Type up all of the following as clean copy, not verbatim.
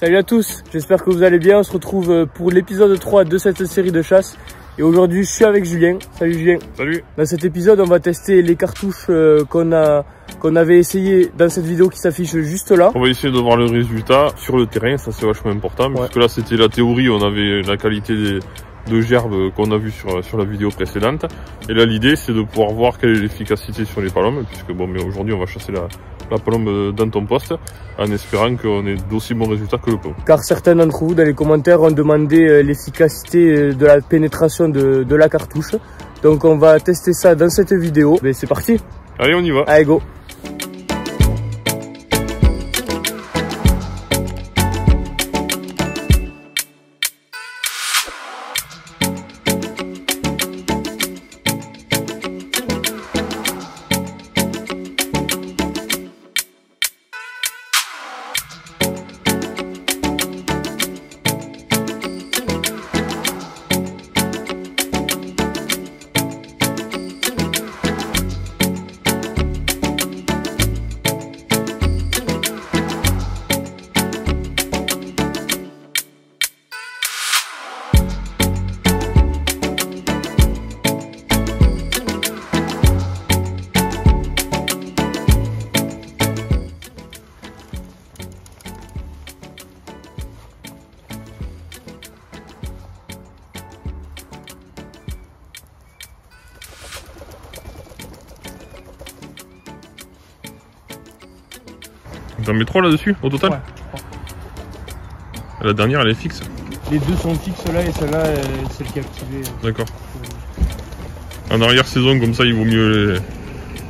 Salut à tous, j'espère que vous allez bien. On se retrouve pour l'épisode 3 de cette série de chasse. Et aujourd'hui, je suis avec Julien. Salut Julien. Salut. Dans cet épisode, on va tester les cartouches qu'on avait essayé dans cette vidéo qui s'affiche juste là. On va essayer de voir le résultat sur le terrain, ça c'est vachement important. Parce que là, c'était la théorie, on avait la qualité de gerbe qu'on a vu sur la vidéo précédente. Et là, l'idée, c'est de pouvoir voir quelle est l'efficacité sur les palombes. Puisque bon, mais aujourd'hui, on va chasser la palombe dans ton poste, en espérant qu'on ait d'aussi bons résultats que le plomb. Car certains d'entre vous, dans les commentaires, ont demandé l'efficacité de la pénétration de la cartouche. Donc on va tester ça dans cette vidéo. Mais c'est parti. Allez, on y va. Allez, go. T'en mets 3 là-dessus au total? Ouais, 3. La dernière, elle est fixe. Les deux sont fixes là et celle-là, celle qui est activée. D'accord. En arrière-saison, comme ça, il vaut mieux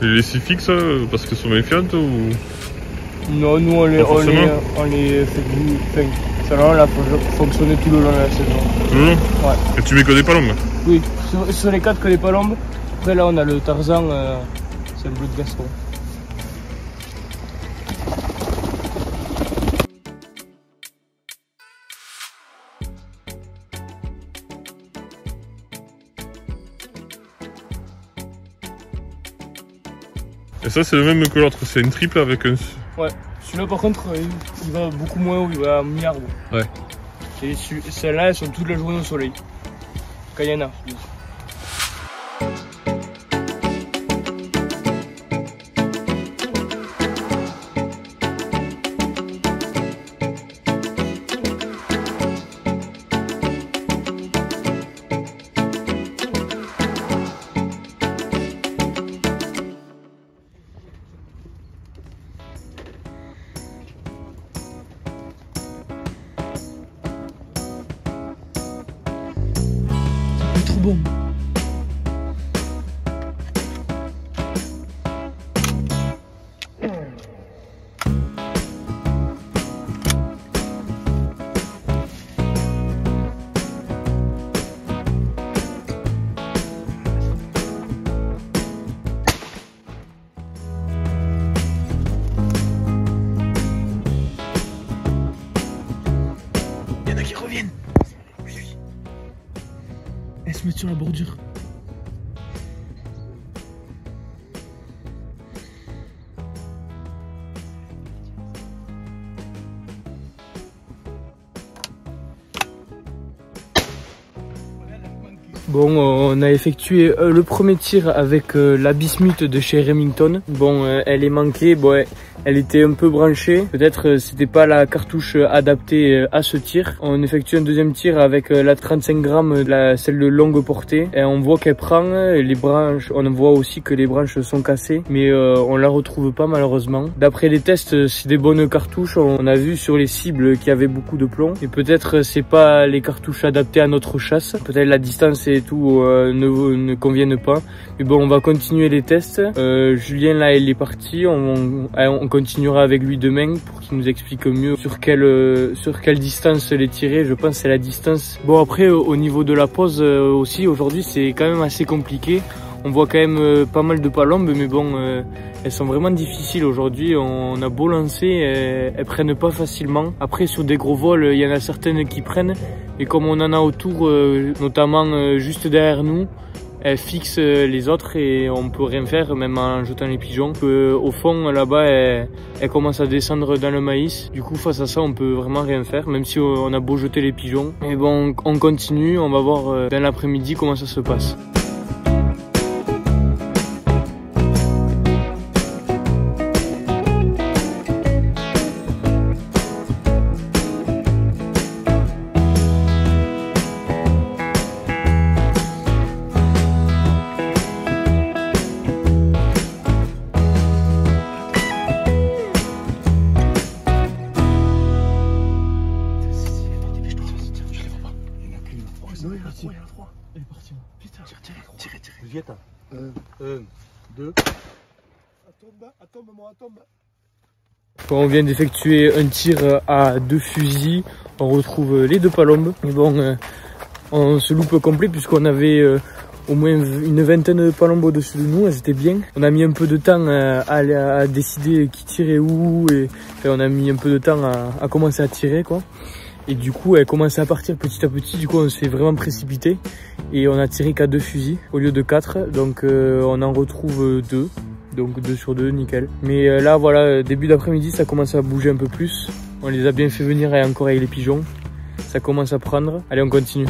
les laisser fixes parce qu'elles sont méfiantes ou... Non, nous on les fait du... Enfin, celle-là, elle a fonctionné tout le long de la saison. Tout le long? Ouais. Et tu mets que des palombes? Oui, sur les 4 que des palombes. Après là, on a le Tarzan, c'est le bleu de Gaston. Et ça, c'est le même que l'autre, c'est une triple avec un... Ouais, celui-là par contre, il va beaucoup moins haut, il va à mi-arbre. Ouais. Et celles-là, elles sont toute la journée au soleil. Quand il y en a. Trop bon. Il y en a qui reviennent. Elle se met sur la bordure. Bon, on a effectué le premier tir avec la bismuth de chez Remington. Bon, elle est manquée, bon, elle était un peu branchée. Peut-être c'était pas la cartouche adaptée à ce tir. On effectue un deuxième tir avec la 35 grammes, celle de longue portée. Et on voit qu'elle prend les branches. On voit aussi que les branches sont cassées, mais on la retrouve pas malheureusement. D'après les tests, c'est des bonnes cartouches. On a vu sur les cibles qu'il y avait beaucoup de plomb. Et peut-être c'est pas les cartouches adaptées à notre chasse. Peut-être la distance et tout ne conviennent pas. Mais bon, on va continuer les tests. Julien là, il est parti. On continuera avec lui demain pour qu'il nous explique mieux sur quelle distance les tirer. Je pense que c'est la distance. Bon, après au niveau de la pose aussi aujourd'hui, c'est quand même assez compliqué. On voit quand même pas mal de palombes, mais bon, elles sont vraiment difficiles aujourd'hui. On a beau lancer, elles prennent pas facilement. Après, sur des gros vols, il y en a certaines qui prennent. Et comme on en a autour, notamment juste derrière nous, elle fixe les autres et on peut rien faire, même en jetant les pigeons. Au fond, là-bas, elle commence à descendre dans le maïs. Du coup, face à ça, on peut vraiment rien faire, même si on a beau jeter les pigeons. Mais bon, on continue, on va voir dans l'après-midi comment ça se passe. Elle est partie. Putain, tire. Juliette. 1, 2. Attends, maman, attends. Bon, on vient d'effectuer un tir à 2 fusils. On retrouve les 2 palombes. Mais bon, on se loupe complet puisqu'on avait au moins une vingtaine de palombes au-dessus de nous. Elles étaient bien. On a mis un peu de temps à décider qui tirait où. Et enfin, on a mis un peu de temps à commencer à tirer, quoi. Et du coup, elle commençait à partir petit à petit. Du coup, on s'est vraiment précipité. Et on a tiré qu'à 2 fusils au lieu de 4. Donc, on en retrouve 2. Donc 2 sur 2, nickel. Mais là, voilà, début d'après-midi, ça commence à bouger un peu plus. On les a bien fait venir et encore avec les pigeons. Ça commence à prendre. Allez, on continue.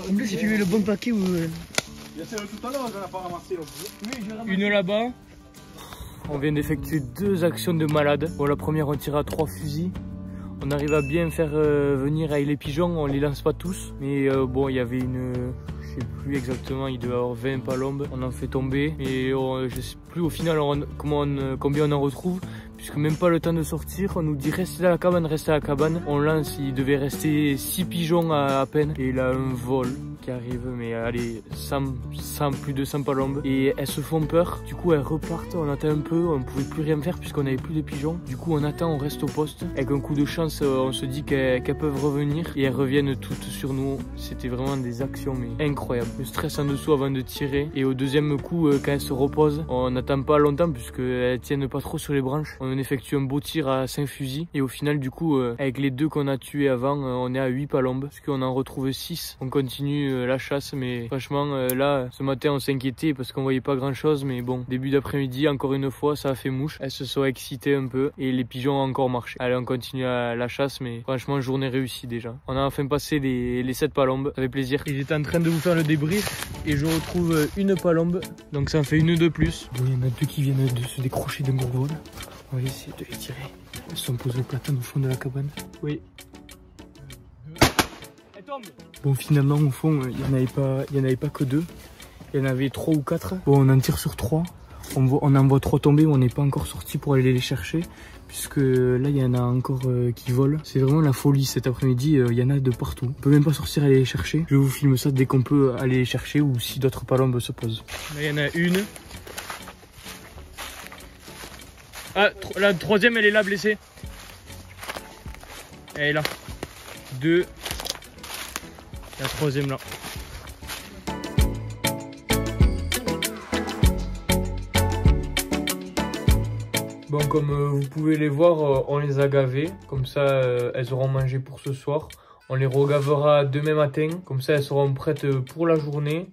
En plus, j'ai filmé le bon paquet où. Tout à l'heure, j'en ai pas ramassé. Une là-bas. On vient d'effectuer 2 actions de malade. Bon, la première, on tire à 3 fusils. On arrive à bien faire venir avec les pigeons. On les lance pas tous. Mais bon, il y avait une... Je sais plus exactement, il devait y avoir 20 palombes. On en fait tomber. Et je sais plus au final combien on en retrouve. Puisque même pas le temps de sortir, on nous dit restez à la cabane, restez à la cabane. On lance, il devait rester 6 pigeons à peine. Et là, un vol qui arrive, mais allez, plus de 100 palombes. Et elles se font peur, du coup elles repartent, on attend un peu, on pouvait plus rien faire puisqu'on n'avait plus de pigeons. Du coup on attend, on reste au poste. Avec un coup de chance, on se dit qu'elles peuvent revenir. Et elles reviennent toutes sur nous. C'était vraiment des actions mais incroyables. Le stress en dessous avant de tirer. Et au deuxième coup, quand elles se reposent, on n'attend pas longtemps puisqu'elles tiennent pas trop sur les branches. On effectue un beau tir à 5 fusils. Et au final du coup, avec les 2 qu'on a tués avant, on est à 8 palombes. Parce qu'on en retrouve 6. On continue la chasse, mais franchement là ce matin on s'inquiétait parce qu'on voyait pas grand chose, mais bon, début d'après-midi encore une fois ça a fait mouche. Elles se sont excitées un peu et les pigeons ont encore marché. Allez, on continue la chasse, mais franchement journée réussie déjà. On a enfin passé les 7 palombes, ça fait plaisir. Et j'étais en train de vous faire le débrief et je retrouve une palombe, donc ça en fait une de plus. Bon, il y en a 2 qui viennent de se décrocher d'un bourgol. On va essayer de les tirer. Elles sont posées au platane au fond de la cabane. Oui. Bon, finalement au fond il n'y en avait pas que 2. Il y en avait 3 ou 4. Bon, on en tire sur 3. On en voit 3 tomber, on n'est pas encore sorti pour aller les chercher. Puisque là il y en a encore qui volent. C'est vraiment la folie cet après-midi, il y en a de partout. On peut même pas sortir aller les chercher. Je vous filme ça dès qu'on peut aller les chercher ou si d'autres palombes se posent. Là il y en a une. Ah, la 3e elle est là blessée. Elle est là. 2. La 3e là. Bon, comme vous pouvez les voir, on les a gavées. Comme ça, elles auront mangé pour ce soir. On les regavera demain matin. Comme ça, elles seront prêtes pour la journée.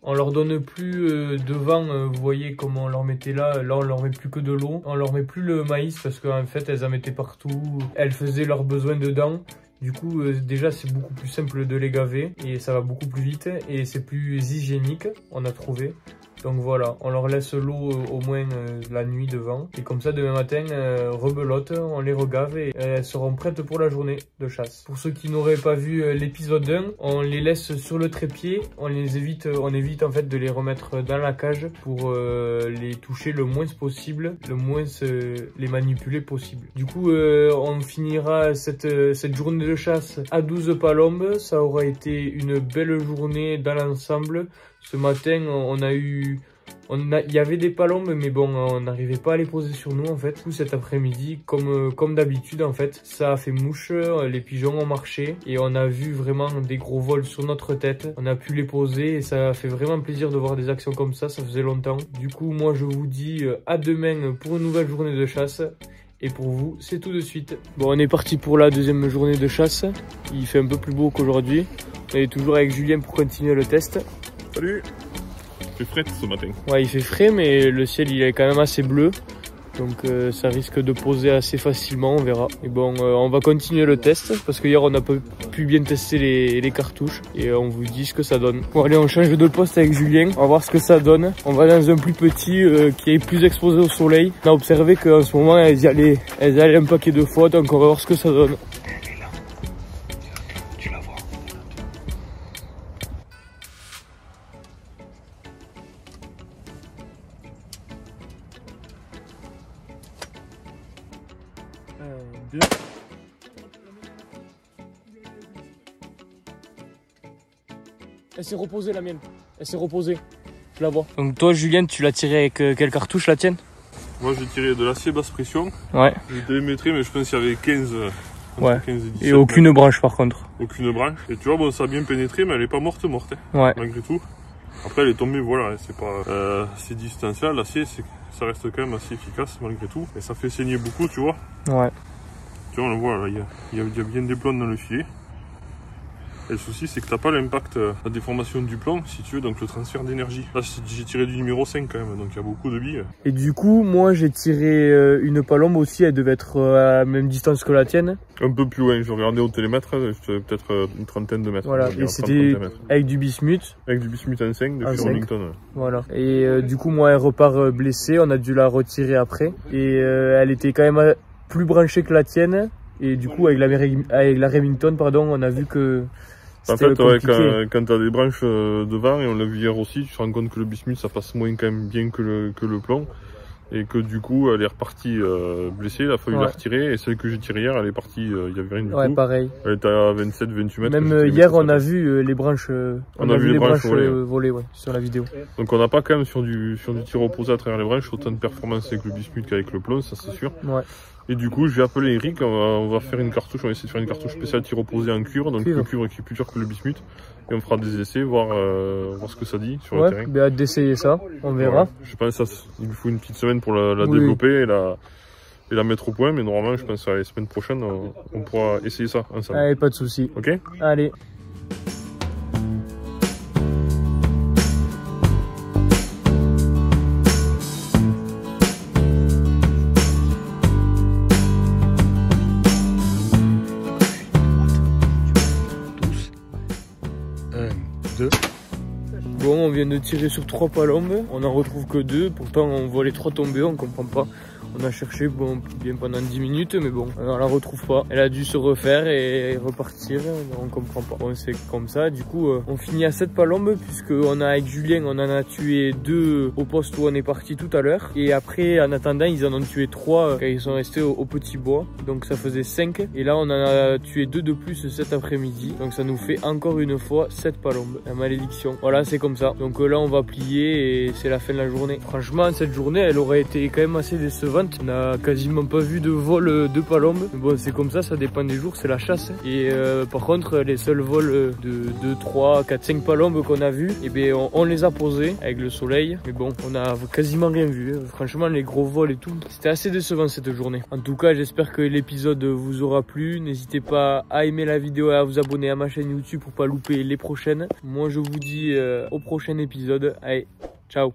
On leur donne plus de vent, vous voyez comme on leur mettait là. Là, on leur met plus que de l'eau. On leur met plus le maïs parce qu'en fait, elles en mettaient partout. Elles faisaient leurs besoins dedans. Du coup, déjà, c'est beaucoup plus simple de les gaver et ça va beaucoup plus vite et c'est plus hygiénique, on a trouvé. Donc voilà, on leur laisse l'eau au moins la nuit devant. Et comme ça, demain matin, rebelote, on les regave et elles seront prêtes pour la journée de chasse. Pour ceux qui n'auraient pas vu l'épisode 1, on les laisse sur le trépied. On évite en fait de les remettre dans la cage pour les toucher le moins possible, le moins les manipuler possible. Du coup, on finira cette journée de chasse à 12 palombes. Ça aura été une belle journée dans l'ensemble. Ce matin, il y avait des palombes, mais bon, on n'arrivait pas à les poser sur nous en fait. Tout cet après-midi, comme d'habitude en fait, ça a fait mouche, les pigeons ont marché et on a vu vraiment des gros vols sur notre tête. On a pu les poser et ça a fait vraiment plaisir de voir des actions comme ça faisait longtemps. Du coup, moi je vous dis à demain pour une nouvelle journée de chasse. Et pour vous, c'est tout de suite. Bon, on est parti pour la deuxième journée de chasse. Il fait un peu plus beau qu'aujourd'hui. On est toujours avec Julien pour continuer le test. Salut! Il fait frais ce matin. Ouais, il fait frais, mais le ciel il est quand même assez bleu. Donc ça risque de poser assez facilement, on verra. Et bon, on va continuer le test parce que hier on n'a pas pu bien tester les cartouches et on vous dit ce que ça donne. Bon allez, on change de poste avec Julien, on va voir ce que ça donne. On va dans un plus petit qui est plus exposé au soleil. On a observé qu'en ce moment elles y allaient un paquet de fois, donc on va voir ce que ça donne. Elle est là, tu la vois. Deux. Elle s'est reposée la mienne. Elle s'est reposée. Je la vois. Donc toi Julien, tu l'as tiré avec quelle cartouche la tienne? Moi j'ai tiré de l'acier basse pression. Ouais. J'ai télémétré mais je pense qu'il y avait 15. Ouais. 15 et 17, et aucune branche par contre. Aucune branche. Et tu vois, bon, ça a bien pénétré mais elle est pas morte hein, ouais. Malgré tout. Après elle est tombée, voilà, c'est pas ces distances-là, l'acier ça reste quand même assez efficace malgré tout. Et ça fait saigner beaucoup, tu vois. Ouais. Tu vois, on le voit là, il y a bien des plombs dans le filet. Et le souci c'est que t'as pas l'impact, la déformation du plomb si tu veux, donc le transfert d'énergie. Là j'ai tiré du numéro 5 quand même, donc il y a beaucoup de billes. Et du coup moi j'ai tiré une palombe aussi, elle devait être à la même distance que la tienne. Un peu plus loin, je regardais au télémètre, peut-être une trentaine de mètres. Voilà, et c'était avec du bismuth. Avec du bismuth en 5 depuis Remington. Ouais. Voilà, et du coup moi elle repart blessée, on a dû la retirer après. Et elle était quand même plus branchée que la tienne. Et du coup avec la Remington, pardon, on a vu que... En fait, ouais, quand tu as des branches devant, et on l'a vu hier aussi, tu te rends compte que le bismuth ça passe moins quand même bien que le plomb. Et que du coup elle est repartie blessée, il a fallu la retirer. Et celle que j'ai tirée hier, elle est partie, il n'y avait rien du tout. Ouais, pareil. Elle était à 27-28 mètres. Même hier on a vu les branches, on a vu les branches voler ouais, sur la vidéo. Donc on n'a pas quand même sur du tir opposé à travers les branches autant de performance avec le bismuth qu'avec le plomb, ça c'est sûr. Ouais. Et du coup, je vais appeler Eric, on va faire une cartouche, on va essayer de faire une cartouche spéciale tir opposé en cuivre, donc le cuivre qui est plus dur que le bismuth. Et on fera des essais, voir ce que ça dit sur le terrain. Ouais, hâte d'essayer ça, on verra. Ouais. Je pense qu'il me faut une petite semaine pour la développer et la mettre au point, mais normalement, je pense que la semaine prochaine, on pourra essayer ça ensemble. Allez, pas de soucis. Ok. Allez. Bon, on vient de tirer sur 3 palombes, on n'en retrouve que 2, pourtant on voit les 3 tomber, on comprend pas. On a cherché bien pendant 10 minutes, mais bon, on la retrouve pas. Elle a dû se refaire et repartir, on comprend pas. Bon, c'est comme ça, du coup, on finit à 7 palombes, puisqu'on a avec Julien, on en a tué 2 au poste où on est parti tout à l'heure. Et après, en attendant, ils en ont tué 3 quand ils sont restés au petit bois. Donc ça faisait 5. Et là, on en a tué 2 de plus cet après-midi. Donc ça nous fait encore une fois 7 palombes. La malédiction. Voilà, c'est comme ça. Donc là, on va plier et c'est la fin de la journée. Franchement, cette journée, elle aurait été quand même assez décevante. On n'a quasiment pas vu de vol de palombes. Bon, c'est comme ça dépend des jours, c'est la chasse. Et par contre, les seuls vols de 2, 3, 4, 5 palombes qu'on a vus, et bien on les a posés avec le soleil. Mais bon, on a quasiment rien vu. Franchement, les gros vols et tout, c'était assez décevant cette journée. En tout cas, j'espère que l'épisode vous aura plu. N'hésitez pas à aimer la vidéo et à vous abonner à ma chaîne YouTube pour pas louper les prochaines. Moi, je vous dis au prochain épisode. Allez, ciao!